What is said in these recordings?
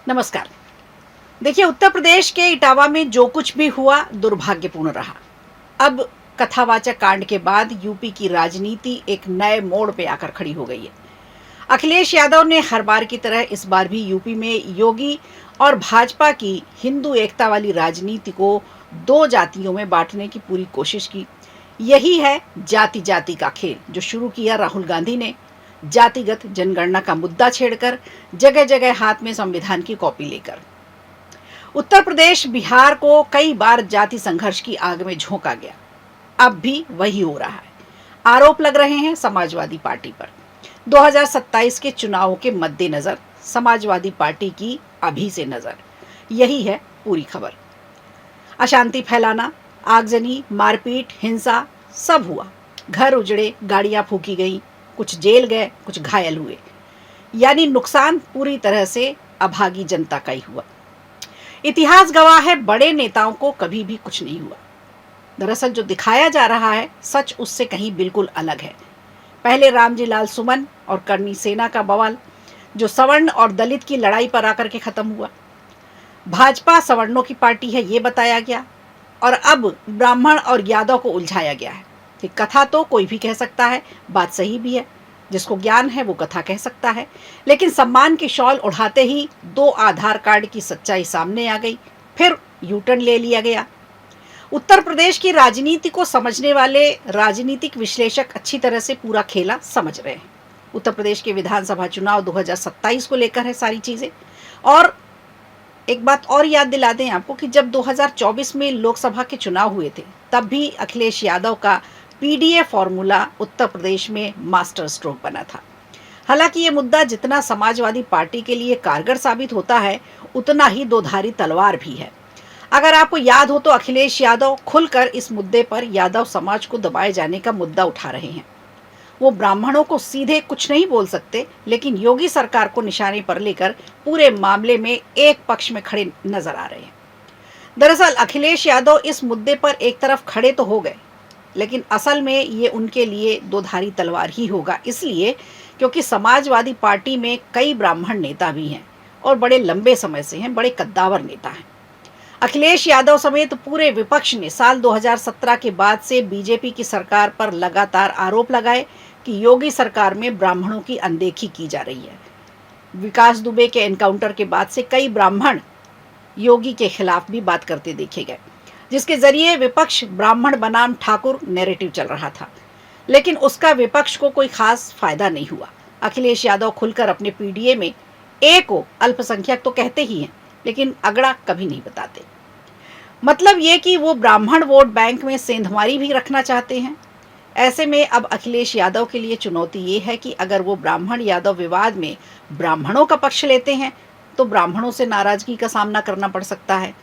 नमस्कार। देखिए, उत्तर प्रदेश के इटावा में जो कुछ भी हुआ दुर्भाग्यपूर्ण रहा। अब कथावाचक कांड के बाद यूपी की राजनीति एक नए मोड़ पे आकर खड़ी हो गई है। अखिलेश यादव ने हर बार की तरह इस बार भी यूपी में योगी और भाजपा की हिंदू एकता वाली राजनीति को दो जातियों में बांटने की पूरी कोशिश की। यही है जाति जाति का खेल जो शुरू किया राहुल गांधी ने, जातिगत जनगणना का मुद्दा छेड़कर, जगह जगह हाथ में संविधान की कॉपी लेकर। उत्तर प्रदेश, बिहार को कई बार जाति संघर्ष की आग में झोंका गया। अब भी वही हो रहा है। आरोप लग रहे हैं समाजवादी पार्टी पर। 2027 के चुनावों के मद्देनजर समाजवादी पार्टी की अभी से नजर, यही है पूरी खबर। अशांति फैलाना, आगजनी, मारपीट, हिंसा सब हुआ। घर उजड़े, गाड़ियां फूकी गई, कुछ जेल गए, कुछ घायल हुए। यानी नुकसान पूरी तरह से अभागी जनता का ही हुआ। इतिहास गवाह है, बड़े नेताओं को कभी भी कुछ नहीं हुआ। दरअसल जो दिखाया जा रहा है सच उससे कहीं बिल्कुल अलग है। पहले रामजी लाल सुमन और करनी सेना का बवाल जो सवर्ण और दलित की लड़ाई पर आकर के खत्म हुआ। भाजपा सवर्णों की पार्टी है ये बताया गया, और अब ब्राह्मण और यादव को उलझाया गया है। कि कथा तो कोई भी कह सकता है, बात सही भी है, जिसको ज्ञान है वो कथा कह सकता है। लेकिन सम्मान की शॉल उड़ाते ही दो आधार कार्ड की सच्चाई सामने आ गई, फिर यू टर्न ले लिया गया। उत्तर प्रदेश की राजनीति को समझने वाले राजनीतिक विश्लेषक अच्छी तरह से पूरा खेला समझ रहे हैं। उत्तर प्रदेश के विधानसभा चुनाव 2027 को लेकर है सारी चीजें। और एक बात और याद दिला दें आपको कि जब 2024 में लोकसभा के चुनाव हुए थे तब भी अखिलेश यादव का पीडीए फॉर्मूला उत्तर प्रदेश में मास्टर स्ट्रोक बना था। हालांकि ये मुद्दा जितना समाजवादी पार्टी के लिए कारगर साबित होता है उतना ही दोधारी तलवार भी है। अगर आपको याद हो तो अखिलेश यादव खुलकर इस मुद्दे पर यादव समाज को दबाए जाने का मुद्दा उठा रहे हैं। वो ब्राह्मणों को सीधे कुछ नहीं बोल सकते, लेकिन योगी सरकार को निशाने पर लेकर पूरे मामले में एक पक्ष में खड़े नजर आ रहे हैं। दरअसल अखिलेश यादव इस मुद्दे पर एक तरफ खड़े तो हो गए, लेकिन असल में ये उनके लिए दोधारी तलवार ही होगा, इसलिए क्योंकि समाजवादी पार्टी में कई ब्राह्मण नेता भी हैं और बड़े लंबे समय से हैं, बड़े कद्दावर नेता हैं। अखिलेश यादव समेत पूरे विपक्ष ने साल 2017 के बाद से बीजेपी की सरकार पर लगातार आरोप लगाए कि योगी सरकार में ब्राह्मणों की अनदेखी की जा रही है। विकास दुबे के एनकाउंटर के बाद से कई ब्राह्मण योगी के खिलाफ भी बात करते देखे गए, जिसके जरिए विपक्ष ब्राह्मण बनाम ठाकुर नैरेटिव चल रहा था। लेकिन उसका विपक्ष को कोई खास फायदा नहीं हुआ। अखिलेश यादव खुलकर अपने पीडीए में ए को अल्पसंख्यक तो कहते ही हैं, लेकिन अगड़ा कभी नहीं बताते। मतलब ये कि वो ब्राह्मण वोट बैंक में सेंधमारी भी रखना चाहते हैं। ऐसे में अब अखिलेश यादव के लिए चुनौती ये है कि अगर वो ब्राह्मण यादव विवाद में ब्राह्मणों का पक्ष लेते हैं तो ब्राह्मणों से नाराजगी का सामना करना पड़ सकता है।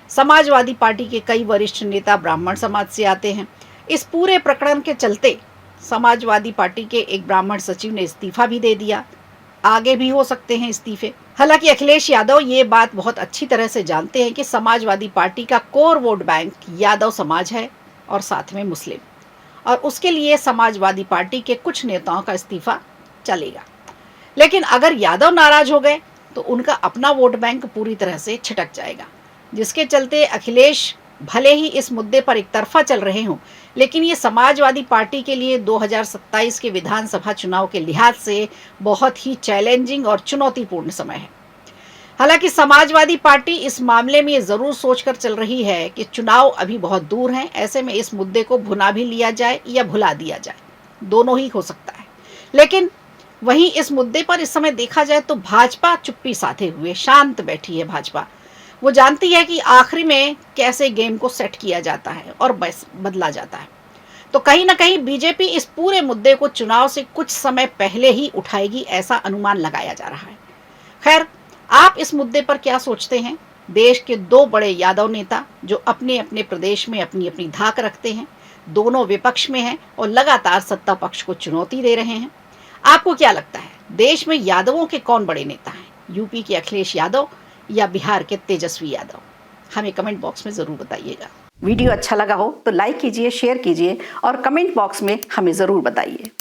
समाजवादी पार्टी के कई वरिष्ठ नेता ब्राह्मण समाज से आते हैं। इस पूरे प्रकरण के चलते समाजवादी पार्टी के एक ब्राह्मण सचिव ने इस्तीफा भी दे दिया। आगे भी हो सकते हैं इस्तीफे। हालांकि अखिलेश यादव ये बात बहुत अच्छी तरह से जानते हैं कि समाजवादी पार्टी का कोर वोट बैंक यादव समाज है और साथ में मुस्लिम, और उसके लिए समाजवादी पार्टी के कुछ नेताओं का इस्तीफा चलेगा। लेकिन अगर यादव नाराज हो गए तो उनका अपना वोट बैंक पूरी तरह से छिटक जाएगा, जिसके चलते अखिलेश भले ही इस मुद्दे पर एक तरफा चल रहे हों, लेकिन ये समाजवादी पार्टी के लिए 2027 के विधानसभा चुनाव के लिहाज से बहुत ही चैलेंजिंग और चुनौतीपूर्ण समय है। हालांकि समाजवादी पार्टी इस मामले में ये जरूर सोचकर चल रही है कि चुनाव अभी बहुत दूर हैं, ऐसे में इस मुद्दे को भुना भी लिया जाए या भुला दिया जाए, दोनों ही हो सकता है। लेकिन वहीं इस मुद्दे पर इस समय देखा जाए तो भाजपा चुप्पी साधे हुए शांत बैठी है। भाजपा वो जानती है कि आखिरी में कैसे गेम को सेट किया जाता है और बस बदला जाता है। तो कहीं ना कहीं बीजेपी इस पूरे मुद्दे को चुनाव से कुछ समय पहले ही उठाएगी, ऐसा अनुमान लगाया जा रहा है। खैर, आप इस मुद्दे पर क्या सोचते हैं? देश के दो बड़े यादव नेता जो अपने अपने प्रदेश में अपनी अपनी धाक रखते हैं, दोनों विपक्ष में हैं और लगातार सत्ता पक्ष को चुनौती दे रहे हैं। आपको क्या लगता है, देश में यादवों के कौन बड़े नेता हैं? यूपी के अखिलेश यादव या बिहार के तेजस्वी यादव? हमें कमेंट बॉक्स में जरूर बताइएगा। वीडियो अच्छा लगा हो तो लाइक कीजिए, शेयर कीजिए और कमेंट बॉक्स में हमें जरूर बताइए।